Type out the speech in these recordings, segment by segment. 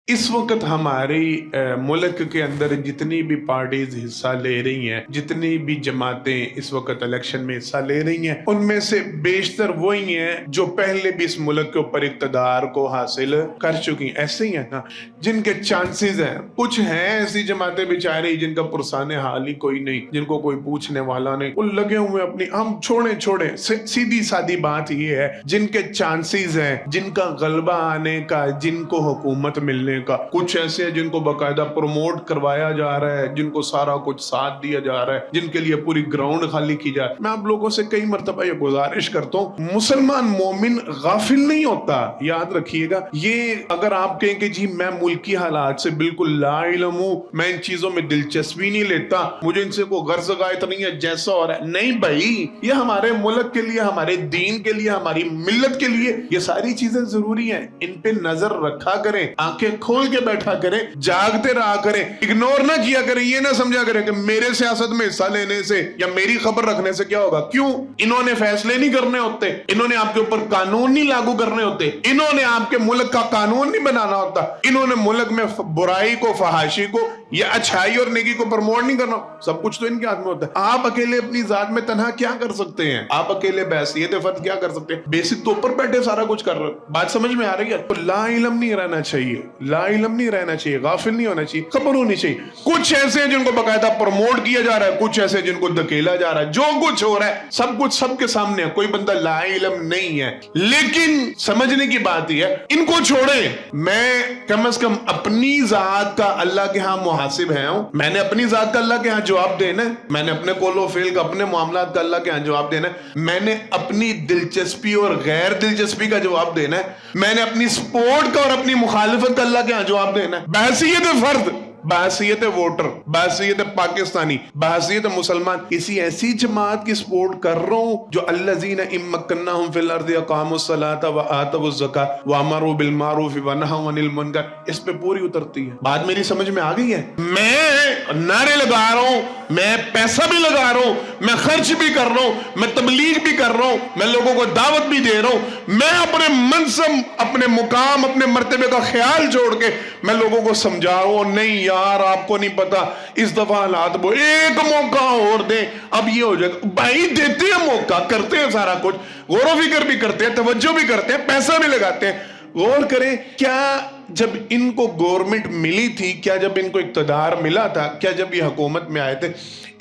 इस वक्त हमारी मुल्क के अंदर जितनी भी पार्टीज हिस्सा ले रही हैं, जितनी भी जमातें इस वक्त इलेक्शन में हिस्सा ले रही हैं, उनमें से बेशतर वही हैं जो पहले भी इस मुल्क के ऊपर इक़्तिदार को हासिल कर चुकी हैं। ऐसे ही है ना, जिनके चांसेस हैं। कुछ हैं ऐसी जमातें बेचारी जिनका पुरसाने हाल ही कोई नहीं, जिनको कोई पूछने वाला नहीं, वो लगे हुए अपनी, हम छोड़े सीधी सादी बात ये है, जिनके चांसेस हैं, जिनका गलबा आने का, जिनको हुकूमत मिलने का। कुछ ऐसे हैं जिनको बाकायदा प्रमोट करवाया जा रहा है, जिनको सारा कुछ साथ दिया जा रहा है, जिनके लिए पूरी ग्राउंड खाली की जा रही है। मैं आप लोगों से कई मर्तबा ये गुजारिश करता हूँ, मुसलमान मोमिन गाफिल नहीं होता, याद रखिएगा। ये अगर आप कहें कि जी मैं मुल्की हालात से बिल्कुल ला इल्म हूं, मैं इन चीजों में दिलचस्पी नहीं लेता, मुझे इनसे कोई गर्ज गायत नहीं है, जैसा हो रहा है, नहीं भाई, ये हमारे मुल्क के लिए, हमारे दीन के लिए, हमारी मिल्लत के लिए ये सारी चीजें जरूरी हैं। इन पे नजर रखा करें, आंखें खोल के बैठा करें, जागते रहा करें, इग्नोर ना किया करें। ये ना समझा करें कि मेरे सियासत में हिस्सा लेने से या मेरी खबर रखने से क्या होगा। क्यों? इन्होंने फैसले नहीं करने होते, इन्होंने आपके ऊपर कानून नहीं लागू करने होते, इन्होंने आपके मुल्क का कानून नहीं बनाना होता, इन्होंने मुल्क में बुराई को, फहाशी को या अच्छाई और नेकी को प्रमोट नहीं करना। सब कुछ तो इनके हाथ में होता है। आप अकेले अपनी जात में तन्हा क्या कर सकते हैं? आप अकेले बहसियत फर्द क्या कर सकते हैं? बेसिक तो ऊपर बैठे सारा कुछ कर रहे हो। बात समझ में आ रही है? तो ला इल्म नहीं रहना चाहिए, ला इल्म नहीं रहना चाहिए, गाफिल नहीं होना चाहिए, खबर होनी चाहिए। कुछ ऐसे हैं जिनको बाकायदा प्रमोट किया जा रहा है, कुछ ऐसे जिनको धकेला जा रहा है। जो कुछ हो रहा है सब कुछ सबके सामने है, कोई बंदा ला इल्म नहीं है। लेकिन समझने की बात यह है, इनको छोड़े, मैं कम से कम अपनी जात का अल्लाह के यहाँ मुहासिब है हूं। मैंने अपनी जात का अल्लाह के यहाँ जवाब देना है, मैंने अपने कोलो फेल का, अपने मामलात का अल्लाह के यहाँ जवाब देना है, मैंने अपनी दिलचस्पी और गैर दिलचस्पी का जवाब देना है, मैंने अपनी सपोर्ट का और अपनी मुखालिफत का अल्लाह के यहाँ जवाब देना है। बहसियत फर्द, बहसियत वोटर, बहसियत पाकिस्तानी, बहसियत मुसलमान, किसी ऐसी जमात की सपोर्ट कर रहा हूं जो अल्लज़ीना इम्मक्कन्नाहुम फिल अर्दि अक़ामुस्सलाता व आतवुज़्ज़कात व अमरू बिल मारूफ व नहव अनिल मुनकर। इस पे पूरी उतरती है। बात मेरी समझ में आ गई है? मैं नारे लगा रहा हूं, मैं पैसा भी लगा रहा हूं, मैं खर्च भी कर रहा हूं, मैं तबलीग भी कर रहा हूं, मैं लोगों को दावत भी दे रहा हूं, मैं अपने मनसब, अपने मुकाम, अपने मर्तबे का ख्याल जोड़ के मैं लोगों को समझा रहा हूं। नहीं यार, आपको नहीं पता, इस दफा हालात वो, एक मौका और दे, अब ये हो जाएगा। भाई देते हैं मौका, करते हैं सारा कुछ, गौर व फिक्र भी करते हैं, तवज्जो भी करते हैं, पैसा भी लगाते हैं। गौर करें, क्या जब इनको गवर्नमेंट मिली थी, क्या जब इनको इक़्तिदार मिला था, क्या जब ये हुकूमत में आए थे,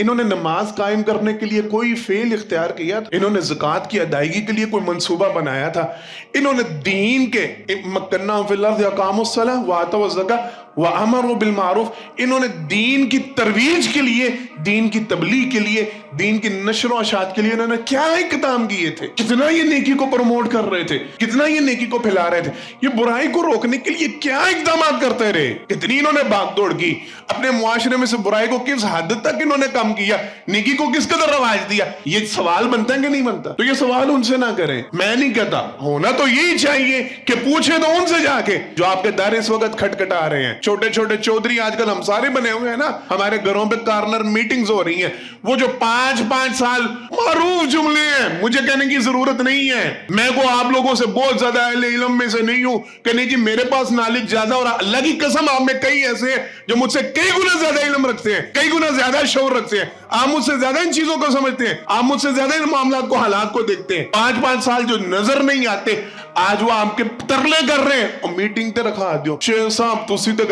इन्होंने नमाज कायम करने के लिए कोई फेल इख्तियार किया था? इन्होंने ज़कात की अदायगी के लिए कोई मंसूबा बनाया था? इन्होंने दीन के मक्कन्ना फिल अर्ज़ि अक़ामुस्सलाह व आतवुज़्ज़कात व अमरू बिल मारूफ, इन्होंने दीन की तरवीज के लिए, दीन की तबलीग के लिए, दीन की नश्र व अशात के लिए इन्होंने क्या इक़दाम किए थे? कितना ये नेकी को प्रमोट कर रहे थे, कितना ये नेकी को फैला रहे थे, ये बुराई को रोकने के लिए क्या इक़दाम करते रहे, कितनी इन्होंने भागदौड़ की, अपने मुआशरे में से बुराई को किस हद तक इन्होंने कम किया, नेकी को किस कदर रवाज दिया। ये सवाल बनता है कि नहीं बनता? तो ये सवाल उनसे ना करें, मैं नहीं कहता, होना तो यही चाहिए कि पूछे तो उनसे जाके जो आपके दर इस वक्त खटखटा रहे हैं। छोटे छोटे चौधरी आजकल हम सारे बने हुए हैं ना, हमारे घरों पे कॉर्नर मीटिंग्स हो रही हैं, वो जो 5-5 साल मारूफ जुमले हैं, मुझे कहने की जरूरत नहीं है। मैं को आप लोगों से बहुत ज्यादा अहले इल्म में से नहीं हूं कि नहीं जी मेरे पास नॉलेज ज्यादा, और अल्लाह की कसम आप में कई ऐसे हैं जो मुझसे कई गुना ज्यादा इल्म रखते हैं, कई गुना ज्यादा शऊर रखते हैं, आप मुझसे ज्यादा इन चीजों को समझते हैं, आप मुझसे ज्यादा इन मामलात को, हालात को देखते हैं। 5-5 साल जो नजर नहीं आते, आज वो आपके तरले कर रहे हैं और मीटिंग ते रखा दो। शेख साहब तुसी तो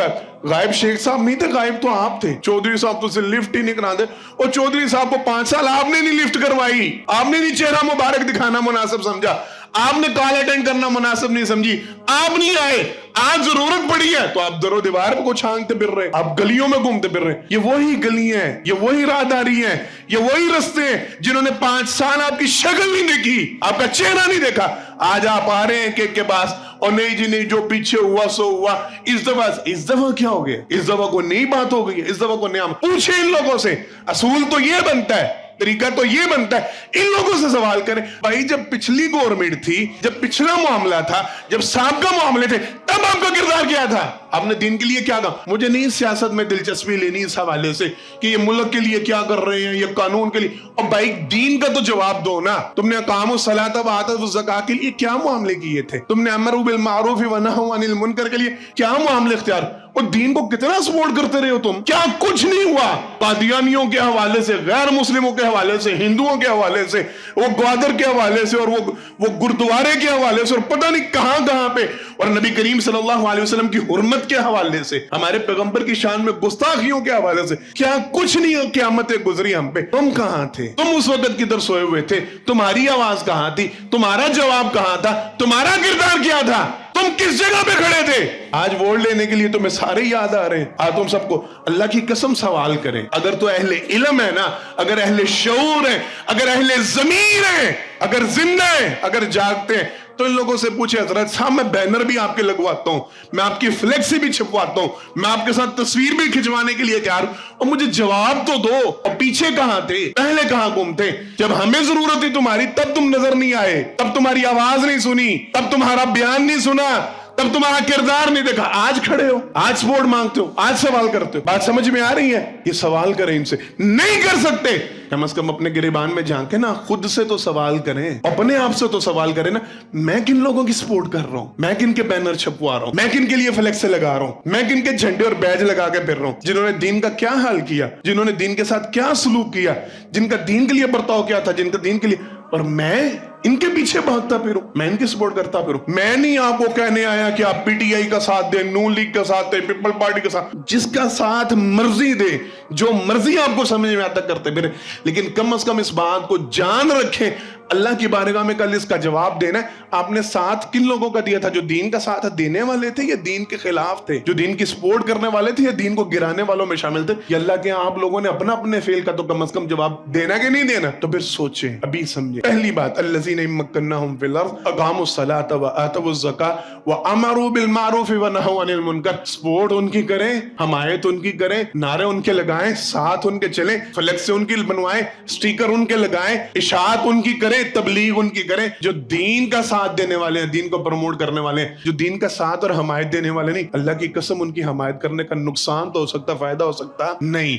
गायब, शेख साहब नहीं थे गायब, तो आप थे। चौधरी साहब तुझसे लिफ्ट ही नहीं करा दे, और चौधरी साहब को 5 साल आपने नहीं लिफ्ट करवाई, आपने नहीं चेहरा मुबारक दिखाना मुनासिब समझा, आपने कॉल अटेंड करना मुनासिब नहीं समझी, आप नहीं आए। आज जरूरत पड़ी है तो आप दरो दीवार को छांगते फिर रहे, आप गलियों में घूमते फिर रहे। ये वही गलियां हैं, ये वही राहदारी है, ये वही रास्ते हैं जिन्होंने 5 साल आपकी शक्ल नहीं देखी, आपका चेहरा नहीं देखा। आज आप आ रहे हैं केक के पास, और नहीं जी नहीं, जो पीछे हुआ सो हुआ। इस दफा क्या हो गया? इस दफा को नई बात हो गई है, इस दफा को नया। पूछे इन लोगों से, असूल तो ये बनता है طریقہ تو یہ بنتا ہے ان لوگوں سے سوال کریں. بھائی جب پچھلی گورنمنٹ تھی، جب پچھلا معاملہ تھا، جب سابقہ معاملے تھے، تب آپ کا کردار کیا تھا؟ آپ نے دین کے لیے کیا کہا؟ مجھے نہیں سیاست میں دلچسپی لینی اس حوالے سے کہ یہ ملک کے لیے کیا کر رہے ہیں، یہ قانون کے لیے. اور بھائی دین کا تو جواب دو نا. تم نے اقام الصلاۃ و آتوا الزکاۃ کے لیے کیا معاملے کیے تھے؟ تم نے امر بالمعروف و نہی عن المنکر کے لیے کیا معاملے اختیار؟ اور دین کو کتنا سپورٹ کرتے رہے ہو تم؟ کیا کچھ نہیں ہوا؟ قادیانیوں کے حوالے سے، غیر مسلموں کے حوالے سے، ہندوؤں کے حوالے سے، وہ گوادر کے حوالے سے، اور وہ گردوارے کے حوالے سے، اور پتہ نہیں کہاں کہاں پہ، اور نبی کریم صلی اللہ علیہ وسلم کی حرمت کے حوالے سے، ہمارے پیغمبر کی شان میں گستاخیوں کے حوالے سے کیا کچھ نہیں ہو. قیامتیں گزری ہم پہ. تم کہاں تھے؟ تم اس وقت کدھر سوئے ہوئے تھے؟ تمہاری آواز کہاں تھی؟ تمہارا جواب کہاں تھا؟ تمہارا کردار کیا تھا؟ تم کس جگہ پہ کھڑے تھے؟ آج ووٹ لینے کے لیے تمہیں سارے یاد آ رہے ہیں. آج تم سب کو اللہ کی قسم سوال کریں. اگر تو اہل علم ہے نا، اگر اہل شعور ہے، اگر اہل ضمیر ہے، اگر زندہ ہے، اگر جاگتے ہیں، تو ان لوگوں سے پوچھے حضرت صاحب میں بینر بھی آپ کے لگواتا ہوں، میں آپ کی فلیکس بھی چھپواتا ہوں، میں آپ کے ساتھ تصویر بھی کھنچوانے کے لیے تیار ہوں، اور مجھے جواب تو دو. اور پیچھے کہاں تھے؟ پہلے کہاں گم تھے؟ جب ہمیں ضرورت تھی تمہاری تب تم نظر نہیں آئے، تب تمہاری آواز نہیں سنی، تب تمہارا بیان نہیں سنا، تب تمہارا کردار نہیں دیکھا. آج کھڑے ہو، آج سپورٹ مانگتے ہو، آج سوال کرتے ہو. بات سمجھ میں آ رہی ہے؟ یہ سوال کریں ان سے. نہیں کر سکتے، کم از کم اپنے گریبان میں جھانکے نا، خود سے تو سوال کریں، اپنے آپ سے تو سوال کریں نا. میں کن لوگوں کی سپورٹ کر رہا ہوں؟ میں کن کے بینر چھپوا رہا ہوں؟ میں کن کے لیے فلیکس سے لگا رہا ہوں؟ میں کن کے جھنڈے اور بیج لگا کے پھر رہا ہوں؟ جنہوں نے دین کا کیا حال کیا، جنہوں نے دین کے ساتھ کیا سلوک کیا، جن کا دین کے لیے برتاؤ کیا تھا، جن کا دین کے لیے، اور میں ان کے پیچھے بھاگتا پھروں، میں ان کی سپورٹ کرتا پھروں. میں نہیں آپ کو کہنے آیا کہ آپ پی ٹی آئی کا ساتھ دیں، نون لیگ کا ساتھ دیں، پیپل پارٹی کا ساتھ، جس کا ساتھ مرضی دے، جو مرضی آپ کو سمجھ میں آتا کرتے پھریں. لیکن کم از کم اس بات کو جان رکھیں، اللہ کی بارگاہ میں کل اس کا جواب دینا ہے. آپ نے ساتھ کن لوگوں کا دیا تھا؟ جو دین کا ساتھ دینے والے تھے یا دین کے خلاف تھے؟ جو دین کی سپورٹ کرنے والے تھے یا دین کو گرانے والوں میں شامل تھے؟ یہ اللہ کے آپ لوگوں نے اپنا اپنے فیل کا تو کم از کم جواب دینا کہ نہیں دینا؟ تو پھر سوچیں، ابھی سمجھیں. پہلی بات، الذین مکناہم فی الارض اقاموا الصلاۃ وآتوا الزکاۃ وامروا بالمعروف ونہوا عن المنکر. سپورٹ ان کی کریں، حمایت ان کی کریں، نعرے ان کے لگائیں، ساتھ ان کے چلیں، فلیکس ان کی بنوائیں، سٹیکر ان کے لگائیں، اشاعت ان کی کریں، تبلیغ ان کی کریں. جو دین کا ساتھ دینے والے ہیں، دین کو پروموٹ کرنے والے ہیں، جو دین کا ساتھ اور حمایت دینے والے نہیں، اللہ کی قسم ان کی حمایت کرنے کا نقصان تو ہو سکتا، فائدہ ہو سکتا نہیں.